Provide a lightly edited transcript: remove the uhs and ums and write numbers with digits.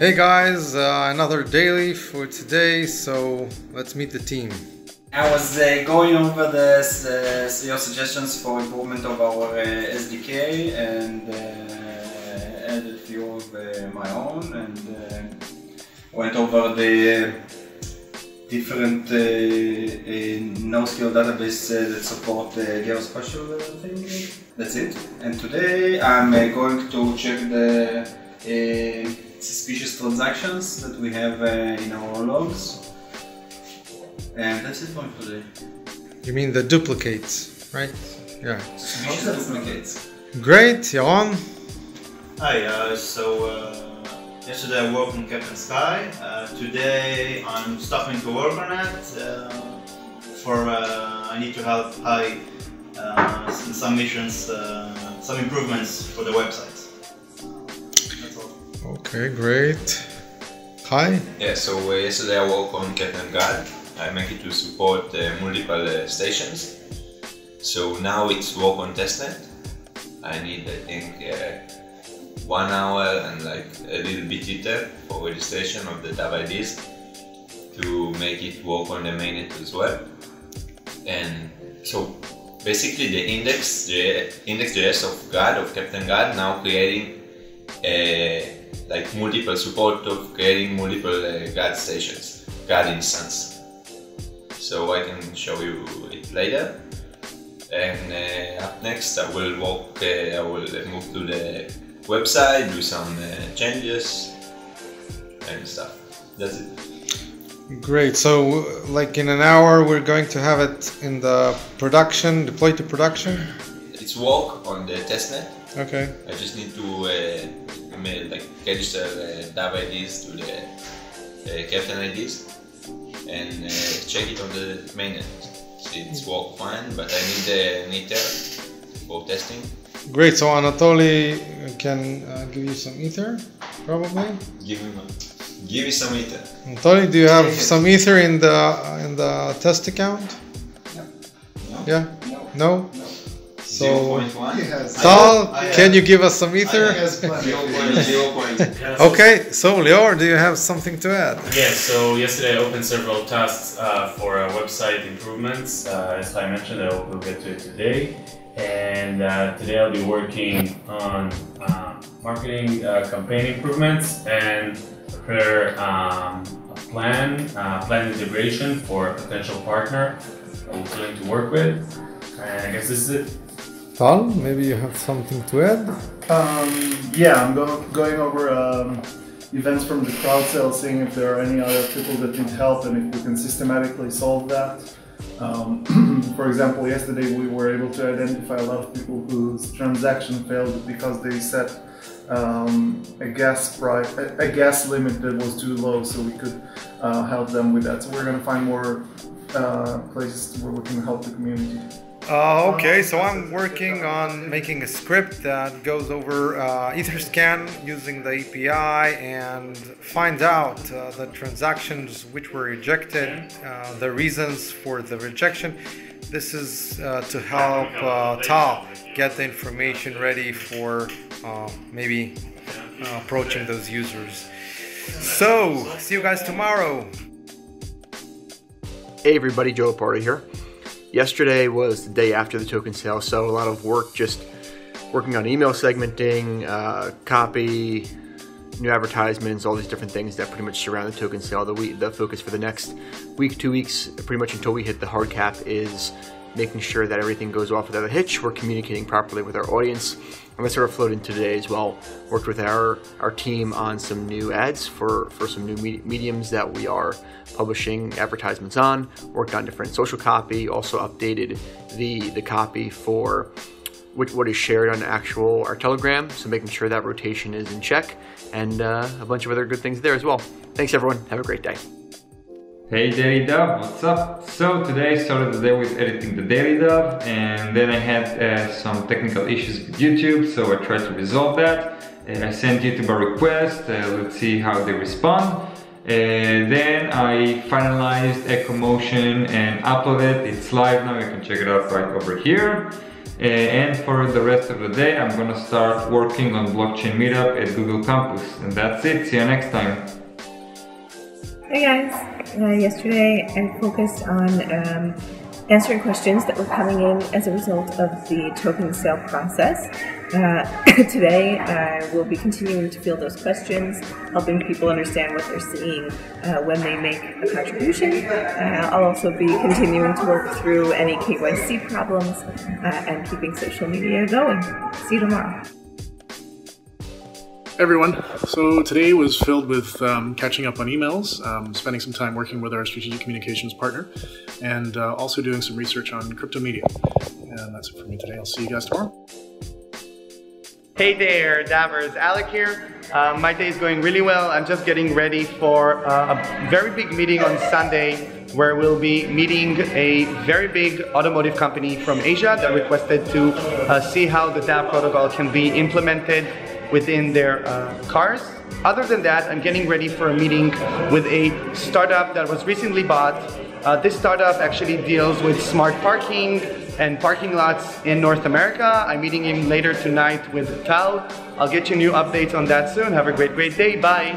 Hey guys, another daily for today, so let's meet the team. I was going over your suggestions for improvement of our SDK and added a few of my own, and went over the different NoSQL database that support geospatial thing. That's it. And today I'm going to check the suspicious transactions that we have in our logs. And that's it for today. You mean the duplicates, right? Yeah. Suspicious duplicates. Great, Yaron. Hi, yesterday I worked on Captain Sky. Today I'm starting to work on it. I need to help some missions, some improvements for the website. That's all. Okay, great. Hi. Yeah, so yesterday I worked on Captain God. I make it to support multiple stations. So now it's work on testnet. I need, I think, 1 hour and like a little bit later for registration of the DAV IDs to make it work on the mainnet as well. And so basically the index.js of Captain God now creating like multiple support of creating multiple God stations, God instance. So I can show you it later. And up next I will move to the website, do some changes and stuff. That's it. Great, so like in an hour we're going to have it in the production, deployed to production? It's work on the testnet. Okay. I just need to register DAV IDs to the Captain IDs and check it on the mainnet. It's work fine, but I need an ether for testing. Great, so Anatoly can give you some ether, probably? Give me some ether. Anatoly, do you have some ether in the test account? No. Yeah? No? So, 0.1? Tal, can you give us some ether? 0.0. Okay, so Lior, do you have something to add? Yes, so yesterday I opened several tasks for website improvements. As I mentioned, I will get to it today. And today I'll be working on marketing campaign improvements and prepare a plan integration for a potential partner I'm willing to work with. And I guess this is it. Tal, maybe you have something to add? Yeah, I'm going over events from the crowd sale, seeing if there are any other people that need help and if we can systematically solve that. For example, yesterday we were able to identify a lot of people whose transaction failed because they set a gas limit that was too low, so we could help them with that. So we're going to find more places where we can help the community. Okay, so I'm working on making a script that goes over Etherscan using the API and finds out the transactions which were rejected, the reasons for the rejection. This is to help Tal get the information ready for maybe approaching those users. So, see you guys tomorrow. Hey everybody, Joe Laporta here. Yesterday was the day after the token sale, so a lot of work just working on email segmenting, copy, new advertisements, all these different things that pretty much surround the token sale. The focus for the next week, 2 weeks, pretty much until we hit the hard cap, is making sure that everything goes off without a hitch. We're communicating properly with our audience. And that sort of flowed into today as well. Worked with our team on some new ads for some new mediums that we are publishing advertisements on. Worked on different social copy. Also updated the copy for what is shared on our Telegram. So making sure that rotation is in check, and a bunch of other good things there as well. Thanks everyone. Have a great day. Hey DailyDAV, what's up? So today I started the day with editing the DailyDAV, and then I had some technical issues with YouTube, so I tried to resolve that. I sent YouTube a request, let's see how they respond. Then I finalized Echo Motion and uploaded it. It's live now, you can check it out right over here. And for the rest of the day, I'm gonna start working on blockchain meetup at Google Campus. And that's it. See you next time. Hey guys. Yesterday I focused on answering questions that were coming in as a result of the token sale process. Today I will be continuing to field those questions, helping people understand what they're seeing when they make a contribution. I'll also be continuing to work through any KYC problems and keeping social media going. See you tomorrow. Everyone, so today was filled with catching up on emails, spending some time working with our strategic communications partner, and also doing some research on crypto media. And that's it for me today. I'll see you guys tomorrow. Hey there, Davers, Alec here. My day is going really well. I'm just getting ready for a very big meeting on Sunday where we'll be meeting a very big automotive company from Asia that requested to see how the DAV protocol can be implemented within their cars. Other than that, I'm getting ready for a meeting with a startup that was recently bought. This startup actually deals with smart parking and parking lots in North America. I'm meeting him later tonight with Tal. I'll get you new updates on that soon. Have a great day. Bye.